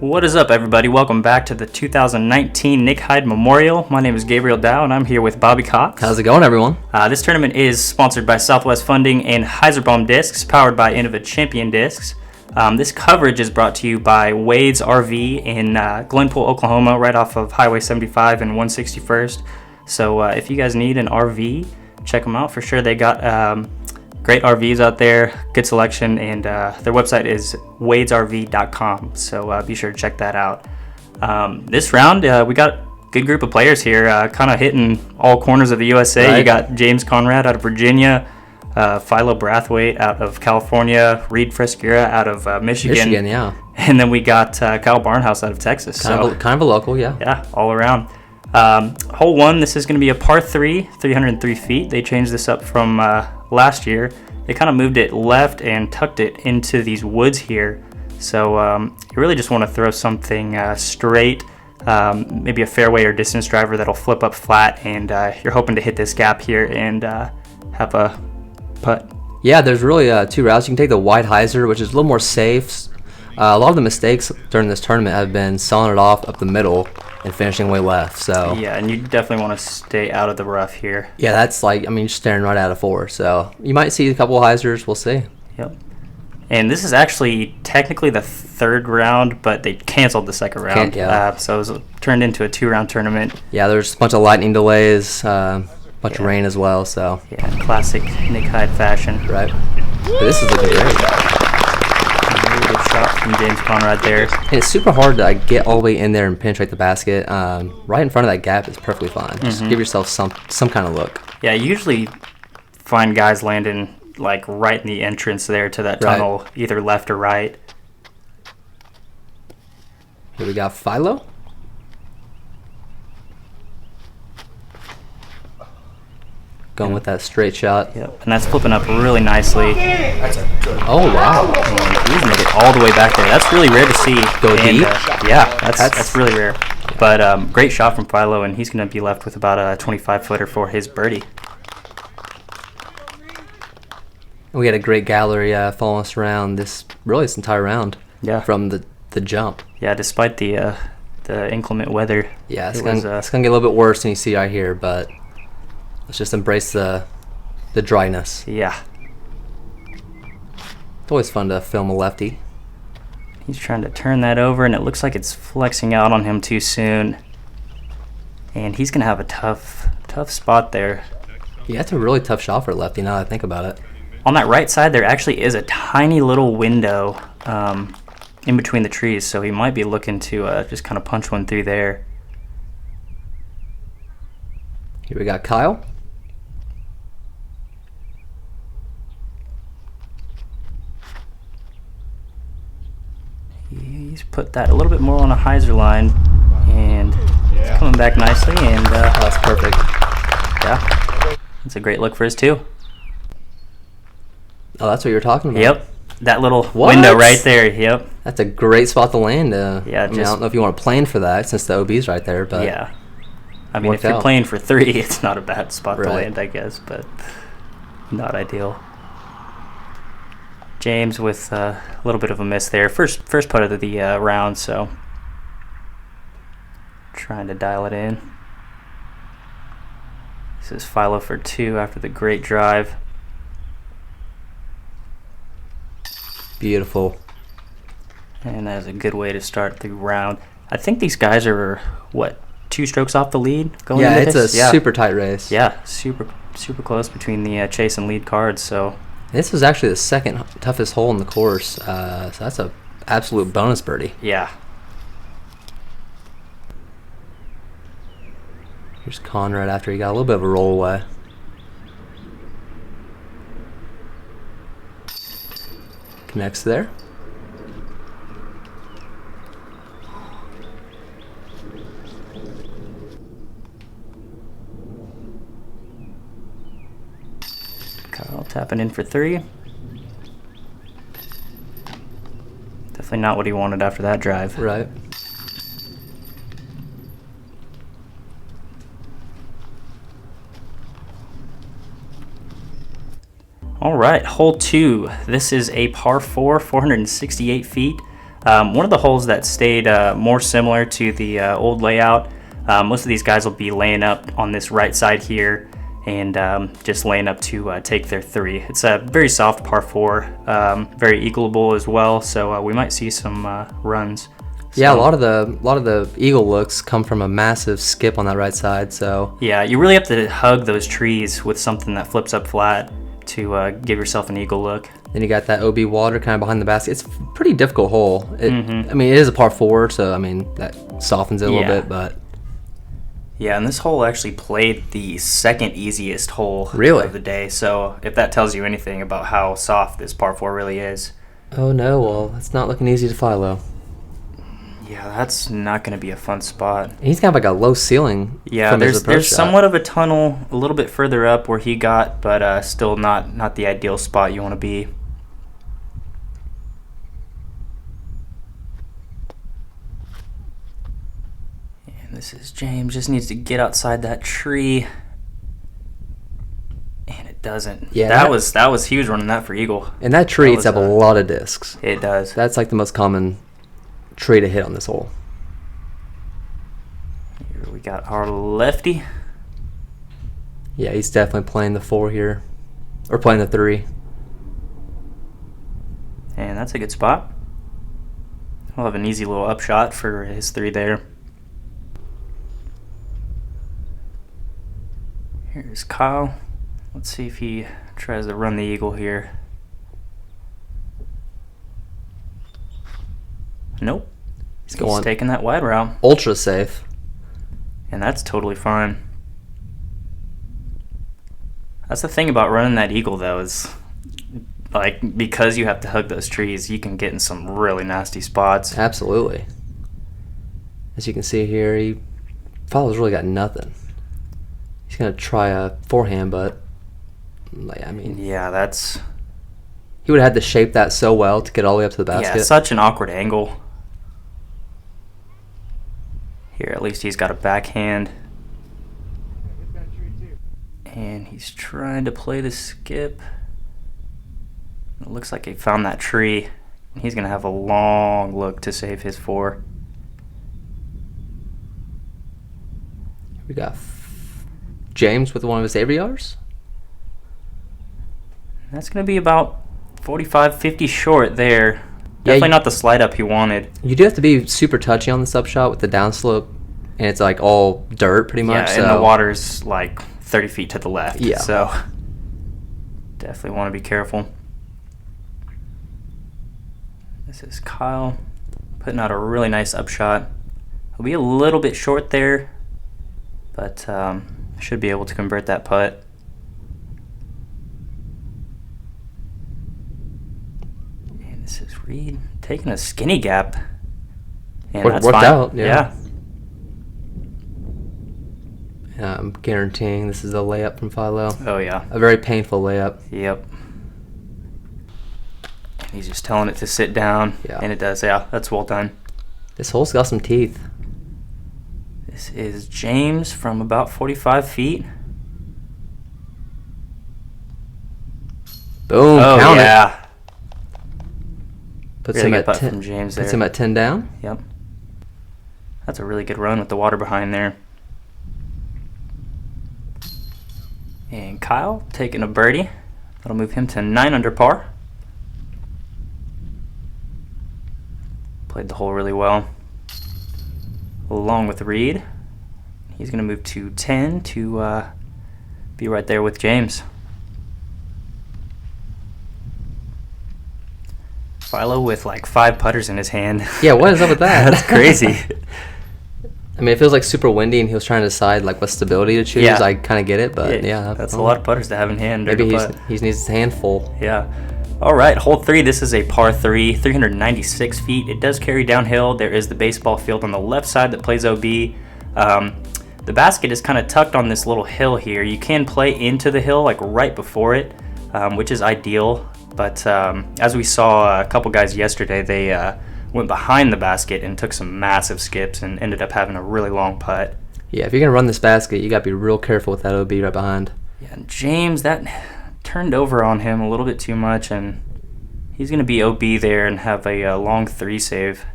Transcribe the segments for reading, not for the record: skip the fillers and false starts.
What is up, everybody? Welcome back to the 2019 Nick Hyde Memorial. My name is Gabriel Dow, and I'm here with Bobby Cox. How's it going, everyone? This tournament is sponsored by Southwest Funding and Heiserbaum Discs, powered by Innova Champion Discs. This coverage is brought to you by Wade's RV in Glenpool, Oklahoma, right off of Highway 75 and 161st. So if you guys need an RV, check them out for sure. They got great RVs out there, good selection, and their website is wadesrv.com, so be sure to check that out. This round, we got a good group of players here, kind of hitting all corners of the USA. Right. You got James Conrad out of Virginia, Philo Brathwaite out of California, Reid Frescura out of Michigan. Yeah. And then we got Kyle Barnhouse out of Texas. Kind of a local, yeah. Yeah, all around. Hole 1, this is going to be a par 3, 303 feet. They changed this up from last year. They kind of moved it left and tucked it into these woods here. So you really just want to throw something straight, maybe a fairway or distance driver that'll flip up flat, and you're hoping to hit this gap here and have a putt. Yeah, there's really two routes. You can take the wide hyzer, which is a little more safe. A lot of the mistakes during this tournament have been selling it off up the middle and finishing way left. So yeah, and you definitely want to stay out of the rough here. Yeah, that's you're staring right at a 4. So you might see a couple of hyzers. We'll see. Yep. And this is actually technically the third round, but they canceled the second round. So it was turned into a 2-round tournament. Yeah, there's a bunch of lightning delays, bunch of rain as well. So yeah, classic Nick Hyde fashion. Right. But this is looking great. Really good shot from James Conrad there. And it's super hard to get all the way in there and penetrate the basket. Right in front of that gap is perfectly fine. Just give yourself some kind of look. Yeah, you usually find guys landing right in the entrance there to that tunnel, either left or right. Here we got Philo. Going with that straight shot. Yep, and that's flipping up really nicely. That's a good. Oh wow! And he's made it all the way back there. That's really rare to see. Go deep. Yeah, that's really rare. But great shot from Philo, and he's going to be left with about a 25-footer for his birdie. We had a great gallery following us around this entire round. Yeah. From the jump. Yeah, despite the inclement weather. Yeah, it's gonna get a little bit worse than you see right here, but let's just embrace the dryness. Yeah. It's always fun to film a lefty. He's trying to turn that over, and it looks like it's flexing out on him too soon. And he's going to have a tough spot there. Yeah, it's a really tough shot for a lefty now that I think about it. On that right side, there actually is a tiny little window in between the trees, so he might be looking to just kind of punch one through there. Here we got Kyle. He's put that a little bit more on a hyzer line, and it's coming back nicely, and that's perfect. Yeah, it's a great look for his 2. Oh, that's what you were talking about? Yep, that little window right there, yep. That's a great spot to land. Yeah, I don't know if you want to plan for that since the OB's right there, but yeah. I mean, if you're playing for 3, it's not a bad spot to land, I guess, but not ideal. James with a little bit of a miss there. First putt of the round, so trying to dial it in. This is Philo for 2 after the great drive. Beautiful. And that is a good way to start the round. I think these guys are, 2 strokes off the lead going into this? Yeah, it's a super tight race. Yeah, super close between the chase and lead cards, so... This was actually the second toughest hole in the course, so that's an absolute bonus birdie. Yeah. Here's Conrad after he got a little bit of a roll away. Connects there. Kyle tapping in for 3. Definitely not what he wanted after that drive. Right. All right, hole 2. This is a par 4, 468 feet. One of the holes that stayed more similar to the old layout, most of these guys will be laying up on this right side here and just laying up to take their 3. It's a very soft par 4, very eagleable as well, so we might see some runs. Yeah, a lot of the eagle looks come from a massive skip on that right side. So yeah, you really have to hug those trees with something that flips up flat to give yourself an eagle look. Then you got that OB water kind of behind the basket. It's a pretty difficult hole. I mean, it is a par 4, so I mean that softens it a little bit, but. Yeah, and this hole actually played the second easiest hole of the day. So if that tells you anything about how soft this par 4 really is. Oh no, well, it's not looking easy to Philo. Yeah, that's not going to be a fun spot. He's got like a low ceiling. Yeah, there's somewhat of a tunnel a little bit further up where he got, but still not the ideal spot you want to be. And this is James. Just needs to get outside that tree. And it doesn't. Yeah, that was he was running that for eagle. And that tree eats up a lot of discs. It does. That's like the most common tree to hit on this hole. Here we got our lefty. Yeah, he's definitely playing the 4 here, or playing the 3. And that's a good spot. We'll have an easy little upshot for his 3 there. Here's Kyle. Let's see if he tries to run the eagle here. Nope. He's taking that wide route. Ultra safe. And that's totally fine. That's the thing about running that eagle, though, is like because you have to hug those trees, you can get in some really nasty spots. Absolutely. As you can see here, Philo's really got nothing. He's gonna try a forehand, but I mean, yeah, that's. He would have had to shape that so well to get all the way up to the basket. Yeah, such an awkward angle. Here, at least he's got a backhand. And he's trying to play the skip. It looks like he found that tree. He's going to have a long look to save his 4. We got James with one of his AVRs. That's going to be about 45, 50 short there. Definitely not the slide up he wanted. You do have to be super touchy on this upshot with the downslope, and it's like all dirt pretty much. Yeah, and the water's like 30 feet to the left. Yeah. So definitely want to be careful. This is Kyle putting out a really nice upshot. He'll be a little bit short there, but should be able to convert that putt. This is Reid taking a skinny gap. And that's worked fine. Out, yeah. I'm guaranteeing this is a layup from Philo. Oh, yeah. A very painful layup. Yep. He's just telling it to sit down. Yeah. And it does. Yeah, that's well done. This hole's got some teeth. This is James from about 45 feet. Boom. Oh, count yeah. It. Puts really him good at putt 10. from James Puts there. him at 10 down. Yep. That's a really good run with the water behind there. And Kyle taking a birdie. That'll move him to 9 under par. Played the hole really well. Along with Reid. He's going to move to 10 to be right there with James. Philo with like 5 putters in his hand. Yeah, what is up with that? That's crazy. I mean, it feels like super windy, and he was trying to decide like what stability to choose. Yeah. I kind of get it, but yeah, that's a lot of putters to have in hand. Maybe he needs his hand full. Yeah. All right, hole 3. This is a par 3, 396 feet. It does carry downhill. There is the baseball field on the left side that plays OB. The basket is kind of tucked on this little hill here. You can play into the hill like right before it, which is ideal. But as we saw a couple guys yesterday, they went behind the basket and took some massive skips and ended up having a really long putt. Yeah, if you're going to run this basket, you got to be real careful with that OB right behind. Yeah, and James, that turned over on him a little bit too much, and He's going to be OB there and have a long 3 save.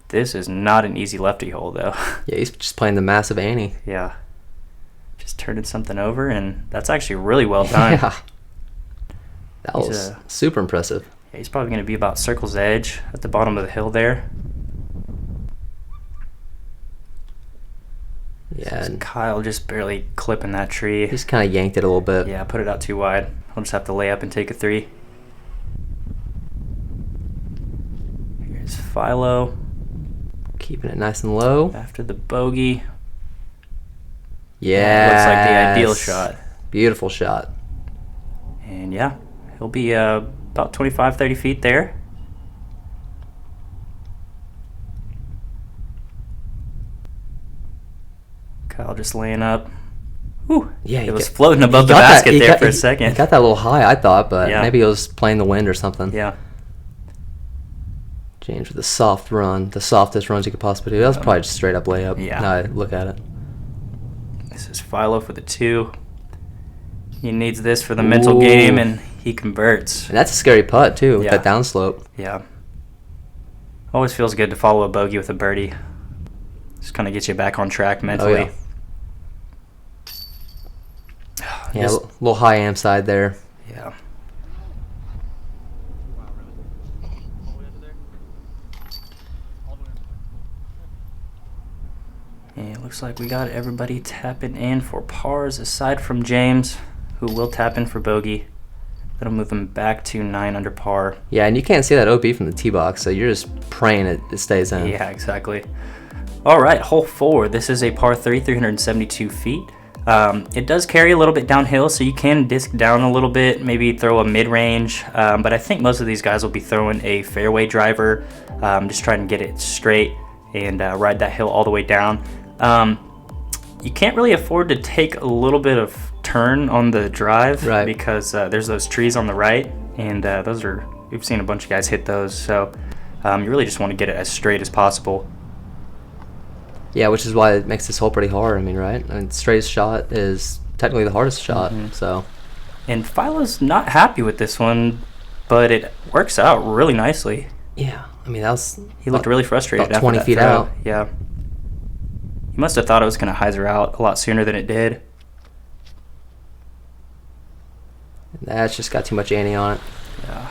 This is not an easy lefty hole, though. Yeah, he's just playing the massive ante. Yeah. Just turning something over, and that's actually really well done. Yeah. That was super impressive. Yeah, he's probably going to be about circle's edge at the bottom of the hill there. Yeah. And Kyle just barely clipping that tree. He's kind of yanked it a little bit. Yeah, put it out too wide. He'll just have to lay up and take a 3. Here's Philo. Keeping it nice and low. After the bogey. Yeah. Looks like the ideal shot. Beautiful shot. And yeah, he'll be about 25, 30 feet there. Kyle just laying up. Whew. Yeah, it was floating above the basket there for a second. He got that a little high, I thought, but yeah. Maybe it was playing the wind or something. Yeah. James with a soft run, the softest runs you could possibly do. That was probably just straight up layup. Yeah. Now I look at it. This is Philo for the 2. He needs this for the mental game, and he converts. And that's a scary putt, too, with Yeah. that downslope. Yeah. Always feels good to follow a bogey with a birdie. Just kind of gets you back on track mentally. Oh, yeah, a little high am side there. Yeah. And it looks like we got everybody tapping in for pars aside from James, who will tap in for bogey. That'll move him back to 9 under par. Yeah, and you can't see that OB from the tee box, so you're just praying it stays in. Yeah, exactly. All right, hole 4. This is a par 3, 372 feet. It does carry a little bit downhill, so you can disc down a little bit, maybe throw a mid-range, but I think most of these guys will be throwing a fairway driver, just trying to get it straight and ride that hill all the way down. You can't really afford to take a little bit of turn on the drive, right, because there's those trees on the right, and those are, we've seen a bunch of guys hit those, so you really just want to get it as straight as possible. Yeah, which is why it makes this hole pretty hard. I mean, right? I mean, straightest shot is technically the hardest shot. So, and Philo's not happy with this one, but it works out really nicely. Yeah, I mean, that was... He looked really frustrated about after 20 that feet throw. out. Yeah. He must have thought it was going to hyzer out a lot sooner than it did. That's just got too much ante on it. Yeah.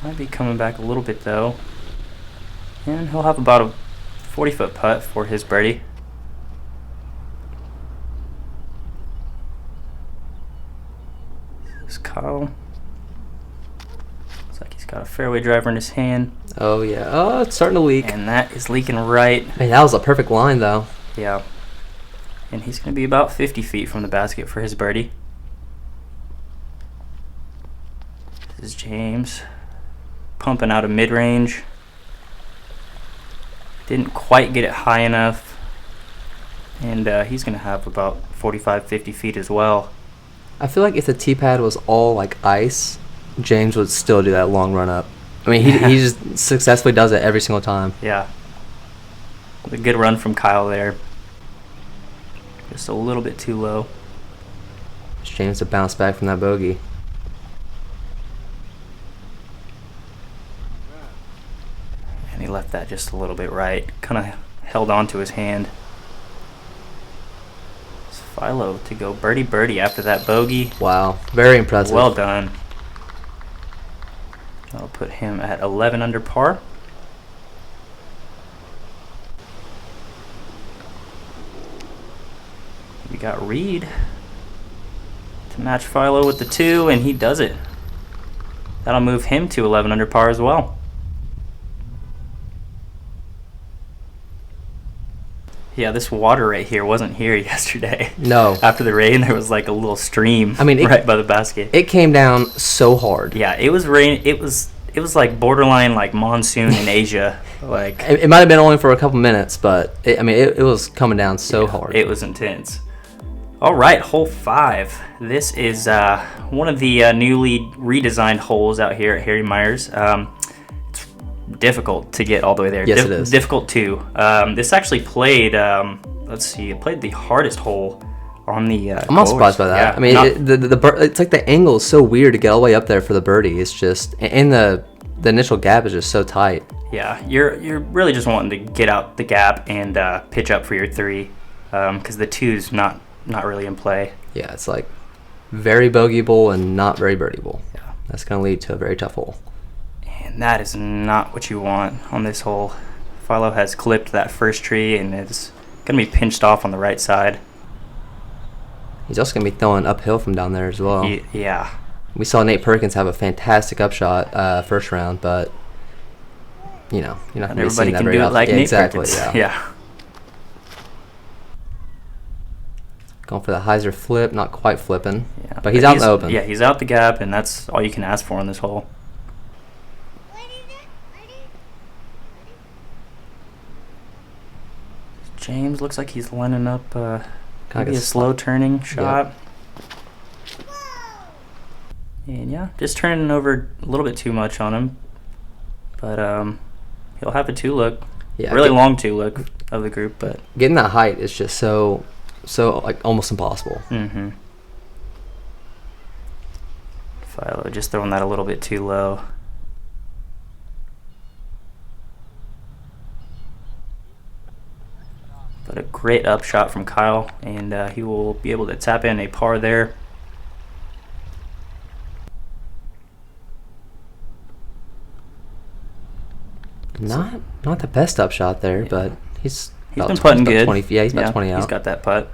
Might be coming back a little bit, though. And he'll have about a 40-foot putt for his birdie. This is Kyle. Looks like he's got a fairway driver in his hand. Oh, yeah. Oh, it's starting to leak. And that is leaking right. I mean, that was a perfect line, though. Yeah. And he's going to be about 50 feet from the basket for his birdie. This is James. Pumping out a mid-range. Didn't quite get it high enough. And he's going to have about 45, 50 feet as well. I feel like if the tee pad was all like ice, James would still do that long run up. I mean, he just successfully does it every single time. Yeah. A good run from Kyle there. Just a little bit too low. It's James to bounce back from that bogey. And he left that just a little bit right. Kind of held on to his hand. It's Philo to go birdie after that bogey. Wow. Very impressive. Well done. That'll put him at 11 under par. We got Reid to match Philo with the 2, and he does it. That'll move him to 11 under par as well. Yeah, this water right here wasn't here yesterday. No. After the rain, there was like a little stream right by the basket. It came down so hard. Yeah, it was rain. It was like borderline like monsoon in Asia. Like it might have been only for a couple minutes, but it was coming down so hard. It was intense. All right, hole 5. This is one of the newly redesigned holes out here at Harry Myers. It's difficult to get all the way there. Yes, it is. Difficult too. This actually played, let's see, it played the hardest hole on the I'm not surprised by that. Yeah, I mean, it's like the angle is so weird to get all the way up there for the birdie. It's just, and the initial gap is just so tight. Yeah, you're really just wanting to get out the gap and pitch up for your 3, because the 2's not really in play. Yeah, it's like very bogeyable and not very birdieable. Yeah, that's going to lead to a very tough hole. And that is not what you want on this hole. Philo has clipped that first tree and it's going to be pinched off on the right side. He's also going to be throwing uphill from down there as well. Yeah. We saw Nate Perkins have a fantastic upshot first round, but you're not going to be seeing that very often. Like Nate exactly. Perkins. Yeah. Going for the hyzer flip, not quite flipping, but he's out in the open. Yeah, he's out the gap, and that's all you can ask for in this hole. James looks like he's lining up maybe a slow turning shot. Yep. And yeah, just turning over a little bit too much on him. But he'll have a 2 look. Yeah, really long 2 look of the group, but getting that height is just so like almost impossible. Mm-hmm. Philo just throwing that a little bit too low. But a great upshot from Kyle, and he will be able to tap in a par there. Not the best upshot there, but he's been putting good. 20, yeah, he's about 20 out. He's got that putt.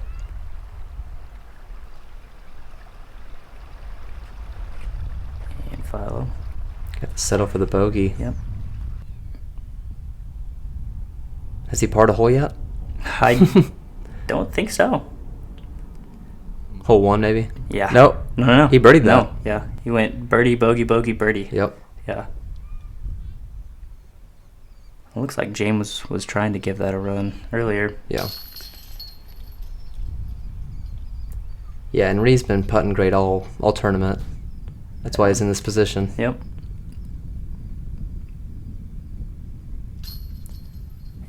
And Philo. Got to settle for the bogey. Yep. Has he parred a hole yet? I don't think so. Hole 1 maybe? Yeah. Nope. No. He birdied that. No. Yeah. He went birdie, bogey, bogey, birdie. Yep. Yeah. It looks like James was trying to give that a run earlier. Yeah. Yeah, and Reid's been putting great all tournament. That's why he's in this position. Yep.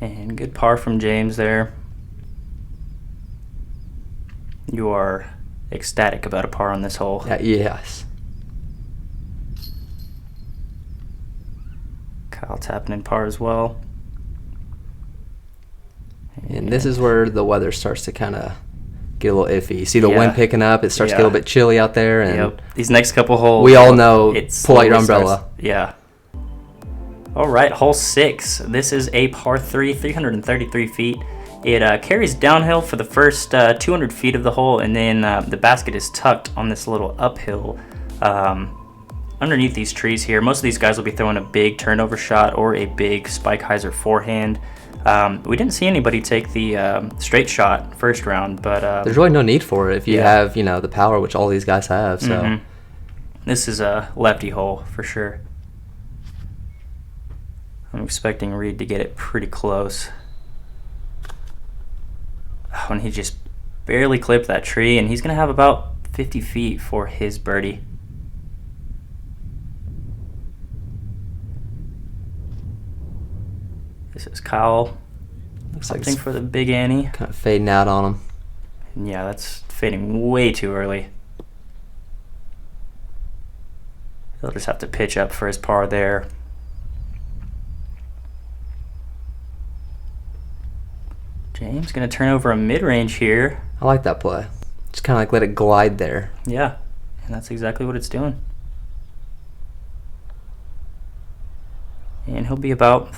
And good par from James there. You are ecstatic about a par on this hole. Yes. Kyle tapping in par as well. And this is where the weather starts to kind of get a little iffy. You see the wind picking up. It starts to get a little bit chilly out there. And these next couple holes, we all know, pull out your umbrella. Yeah. All right, hole 6. This is a par 3, 333 feet. It carries downhill for the first 200 feet of the hole, and then the basket is tucked on this little uphill underneath these trees here. Most of these guys will be throwing a big turnover shot or a big spike hyzer forehand. We didn't see anybody take the straight shot first round, but there's really no need for it if you have the power, which all these guys have. So this is a lefty hole for sure. I'm expecting Reid to get it pretty close. Oh, and he just barely clipped that tree, and he's going to have about 50 feet for his birdie. This is Kyle. Looks Something like for the Big Annie. Kind of fading out on him. And yeah, that's fading way too early. He'll just have to pitch up for his par there. James going to turn over a mid-range here. I like that play. Just kind of like let it glide there. Yeah, and that's exactly what it's doing. And he'll be about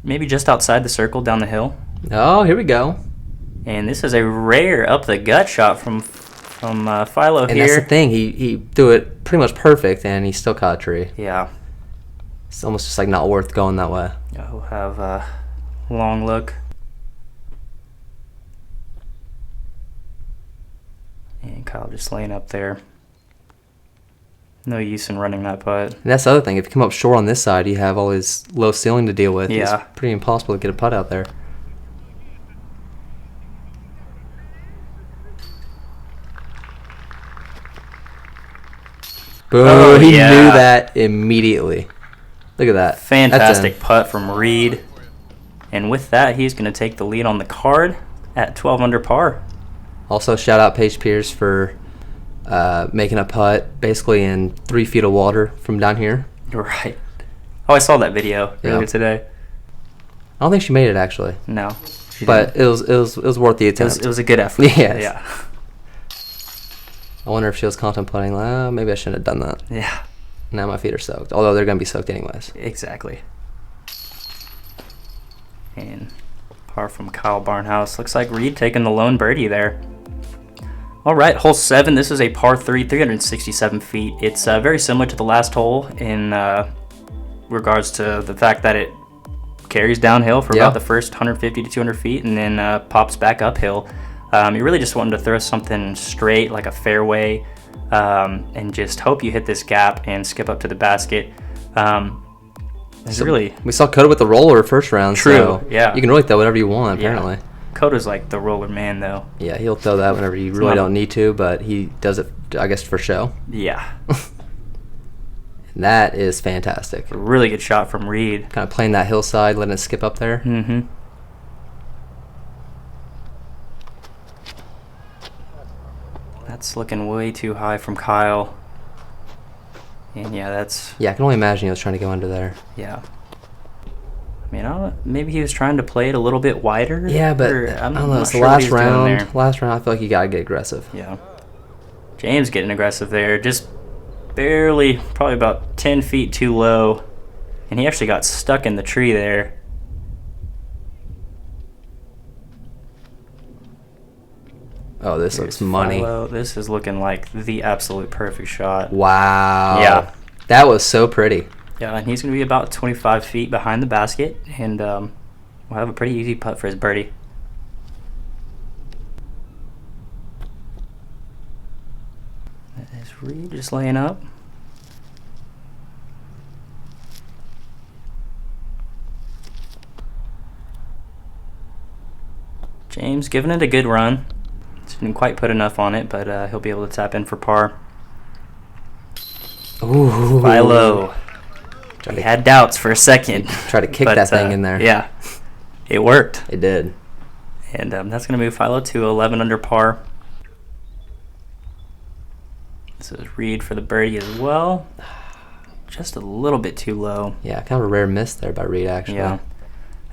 maybe just outside the circle down the hill. Oh, here we go. And this is a rare up-the-gut shot from Philo here. And that's the thing. He threw it pretty much perfect, and he still caught a tree. Yeah. It's almost just like not worth going that way. Yeah, he'll have a long look. And Kyle just laying up there. No use in running that putt. And that's the other thing. If you come up short on this side, you have all this low ceiling to deal with. Yeah. It's pretty impossible to get a putt out there. Boom. Oh, he yeah. knew that immediately. Look at that. Fantastic putt from Reid. And with that, he's going to take the lead on the card at 12 under par. Also, shout out Paige Pierce for making a putt basically in 3 feet of water from down here. Right. Oh, I saw that video earlier today. I don't think she made it actually. No. But it was worth the attempt. It was a good effort. Yes. Yeah. I wonder if she was contemplating, like, maybe I shouldn't have done that. Yeah. Now my feet are soaked, although they're going to be soaked anyways. Exactly. And par from Kyle Barnhouse. Looks like Reid taking the lone birdie there. All right, hole 7. This is a par 3, 367 feet. It's very similar to the last hole in regards to the fact that it carries downhill for about the first 150 to 200 feet and then pops back uphill. You really just want to throw something straight, like a fairway, and just hope you hit this gap and skip up to the basket. We saw Coda with the roller first round. True, so yeah. You can really throw whatever you want, apparently. Yeah. Coda's like the roller man, though. Yeah, he'll throw that whenever you really don't need to, but he does it, I guess, for show. Yeah. And that is fantastic. A really good shot from Reid. Kind of playing that hillside, letting it skip up there. Mm-hmm. That's looking way too high from Kyle. And yeah, that's... Yeah, I can only imagine he was trying to go under there. Yeah. I mean, maybe he was trying to play it a little bit wider. Yeah, but I don't know. It's the last round. Last round, I feel like you got to get aggressive. Yeah. James getting aggressive there. Just barely, probably about 10 feet too low. And he actually got stuck in the tree there. Oh, this looks money. Philo. This is looking like the absolute perfect shot. Wow. Yeah. That was so pretty. Yeah, and he's going to be about 25 feet behind the basket, and we'll have a pretty easy putt for his birdie. That is Reid just laying up. James giving it a good run. Didn't quite put enough on it, but he'll be able to tap in for par. Ooh. Philo. He had doubts for a second. Try to kick that thing in there. Yeah, it worked. It did. And that's going to move Philo to 11 under par. This is Reid for the birdie as well. Just a little bit too low. Yeah, kind of a rare miss there by Reid, actually. Yeah.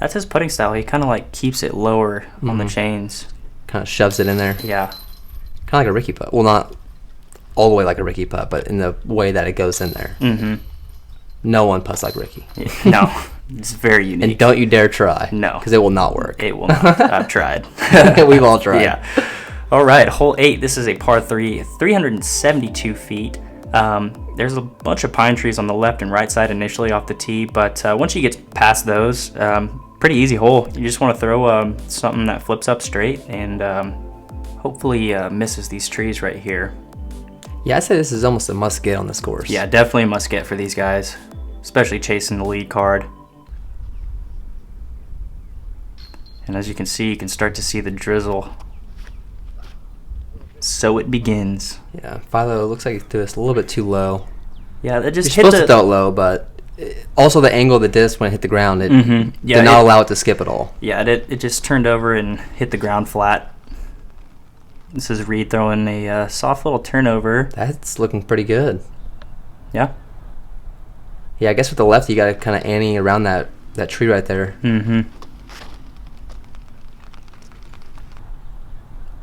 That's his putting style. He kind of like keeps it lower on the chains. Kind of shoves it in there. Yeah. Kind of like a Ricky putt. Well, not all the way like a Ricky putt, but in the way that it goes in there. Mm-hmm. No one putts like Ricky. No. It's very unique. And don't you dare try. No. Because it will not work. It will not. I've tried. We've all tried. Yeah. All right, hole 8. This is a par 3, 372 feet. There's a bunch of pine trees on the left and right side initially off the tee, but once you get past those, pretty easy hole. You just want to throw something that flips up straight and hopefully misses these trees right here. Yeah, I'd say this is almost a must get on this course. Yeah, definitely a must get for these guys, especially chasing the lead card. And as you can see, you can start to see the drizzle. So it begins. Yeah, Philo looks like he threw this a little bit too low. Yeah, that just You're supposed to throw it low, but also the angle of the disc when it hit the ground, it did not allow it to skip at all. Yeah, it just turned over and hit the ground flat. This is Reid throwing a soft little turnover. That's looking pretty good. Yeah. Yeah, I guess with the left, you got to kind of ante around that tree right there. Mm-hmm.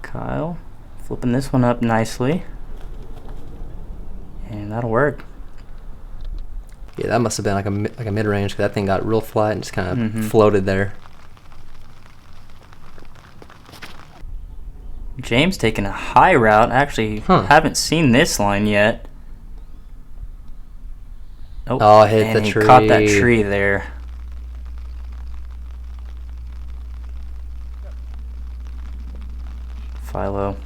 Kyle flipping this one up nicely. And that'll work. Yeah, that must have been like a mid-range because that thing got real flat and just kind of floated there. James taking a high route. Actually, haven't seen this line yet. Oh, hit the tree. He caught that tree there. Philo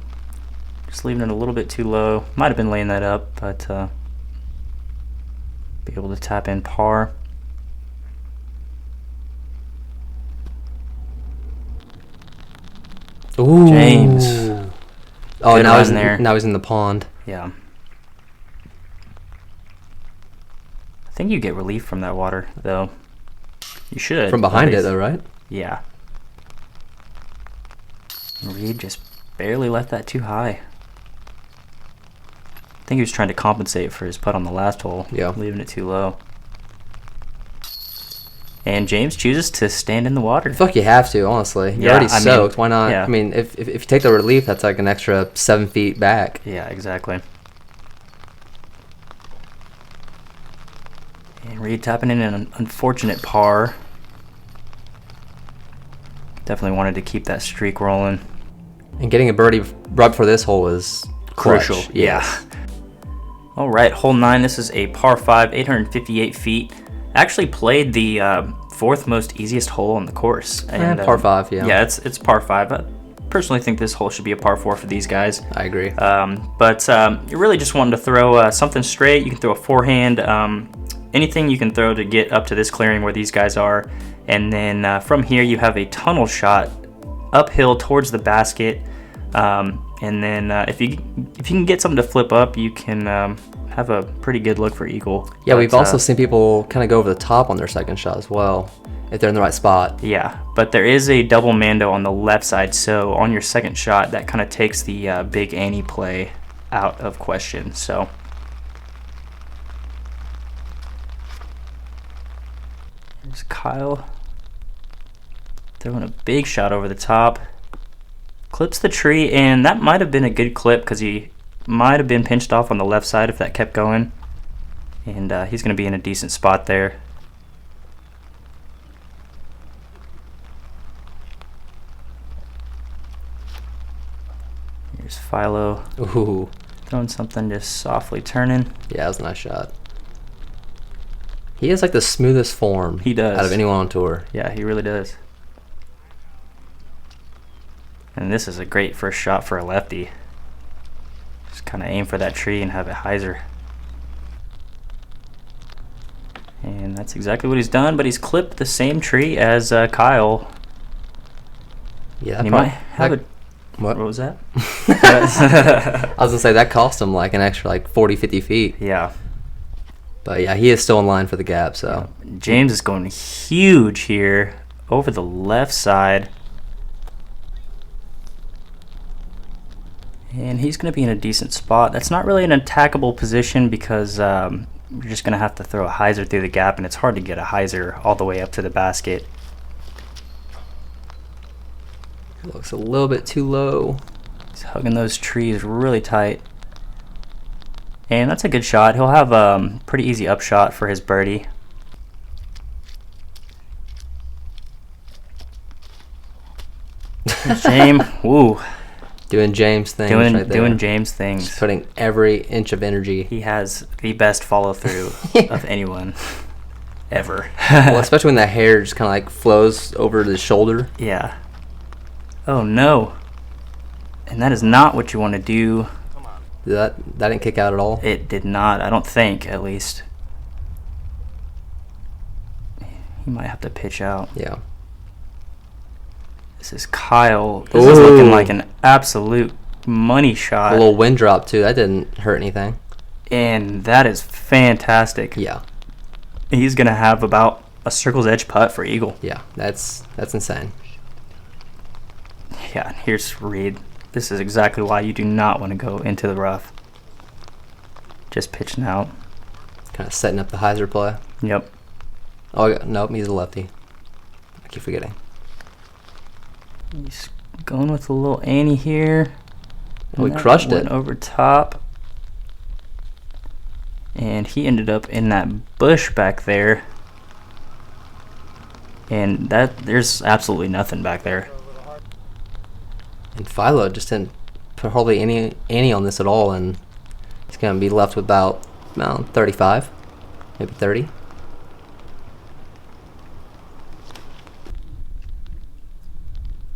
just leaving it a little bit too low. Might have been laying that up, but be able to tap in par. Ooh. James. Oh, now he's in the pond. Yeah. I think you get relief from that water, though. You should. From behind it, though, right? Yeah. Reid just barely left that too high. I think he was trying to compensate for his putt on the last hole, leaving it too low. And James chooses to stand in the water. I feel like you have to, honestly. You're already soaked. Why not? Yeah. I mean, if you take the relief, that's like an extra 7 feet back. Yeah, exactly. And Reid tapping in an unfortunate par. Definitely wanted to keep that streak rolling. And getting a birdie right before this hole is crucial. Clutch. Yeah. All right, hole 9. This is a par 5, 858 feet. Actually played the fourth most easiest hole on the course. And par 5, yeah. Yeah, it's par 5. I personally think this hole should be a par 4 for these guys. I agree. But you're really just wanting to throw something straight. You can throw a forehand, anything you can throw to get up to this clearing where these guys are. And then from here you have a tunnel shot uphill towards the basket. And then if you can get something to flip up, you can have a pretty good look for eagle. Yeah, we've also seen people kind of go over the top on their second shot as well, if they're in the right spot. Yeah, but there is a double mando on the left side, so on your second shot, that kind of takes the big Annie play out of question. So here's Kyle throwing a big shot over the top. Clips the tree, and that might have been a good clip because he might have been pinched off on the left side if that kept going. And he's going to be in a decent spot there. Here's Philo. Ooh. Throwing something just softly turning. Yeah, that was a nice shot. He has like the smoothest form He does. out of anyone on tour. Yeah, he really does. And this is a great first shot for a lefty. Just kind of aim for that tree and have it hyzer. And that's exactly what he's done, but he's clipped the same tree as Kyle. Yeah, and he might have a... What was that? I was gonna say that cost him like an extra like 40, 50 feet. Yeah. But yeah, he is still in line for the gap. So James is going huge here over the left side. And he's going to be in a decent spot. That's not really an attackable position because you're just going to have to throw a hyzer through the gap, and it's hard to get a hyzer all the way up to the basket. it looks a little bit too low. He's hugging those trees really tight. And that's a good shot. He'll have a pretty easy upshot for his birdie. James, woo. Doing James things right there. Doing James things. Just putting every inch of energy. He has the best follow through of anyone ever. Well, especially when that hair just kind of like flows over the shoulder. Yeah. Oh no. And that is not what you want to do. That didn't kick out at all. It did not. I don't think, at least. He might have to pitch out. Yeah. This is Kyle. This is looking like an absolute money shot. A little wind drop too. That didn't hurt anything. And that is fantastic. Yeah. He's gonna have about a circle's edge putt for eagle. Yeah, that's insane. Yeah. Here's Reid. This is exactly why you do not want to go into the rough. Just pitching out. Kind of setting up the hyzer play. Yep. Oh nope, he's a lefty. I keep forgetting. He's going with a little Annie here. Oh, he crushed it. Over top. And he ended up in that bush back there. And there's absolutely nothing back there. And Philo just didn't put hardly any on this at all, and he's going to be left with about 35, maybe 30.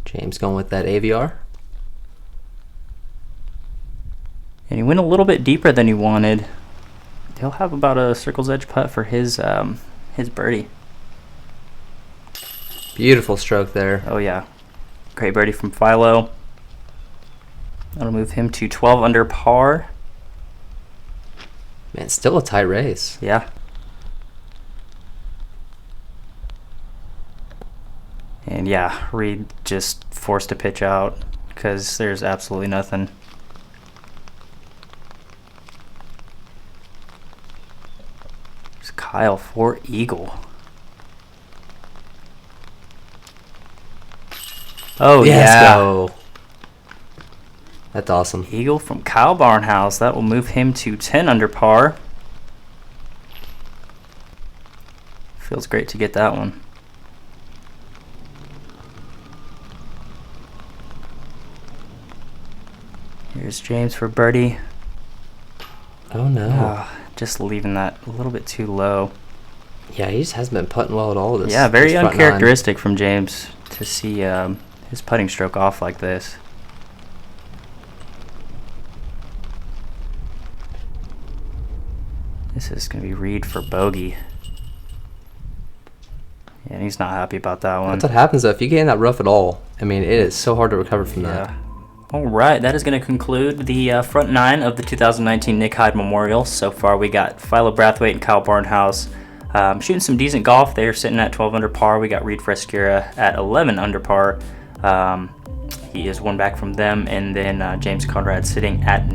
James going with that AVR. And he went a little bit deeper than he wanted. He'll have about a circle's edge putt for his birdie. Beautiful stroke there. Oh yeah, great birdie from Philo. That'll move him to 12 under par. Man, still a tight race. Yeah. And yeah, Reid just forced to pitch out. because there's absolutely nothing. There's Kyle for eagle. Oh, Yeah, let's yeah. go. That's awesome. Eagle from Kyle Barnhouse. That will move him to 10 under par. Feels great to get that one. Here's James for birdie. Oh no. Just leaving that a little bit too low. Yeah, he just hasn't been putting well at all. This. Yeah, very this front uncharacteristic from James to see his putting stroke off like this. This is going to be Reid for bogey. Yeah, and he's not happy about that one. That's what happens though. If you get in that rough at all, I mean, it is so hard to recover from that. All right, that is going to conclude the front nine of the 2019 Nick Hyde Memorial. So far, we got Philo Brathwaite and Kyle Barnhouse shooting some decent golf. They're sitting at 12 under par. We got Reid Frescura at 11 under par. He is one back from them, and then James Conrad sitting at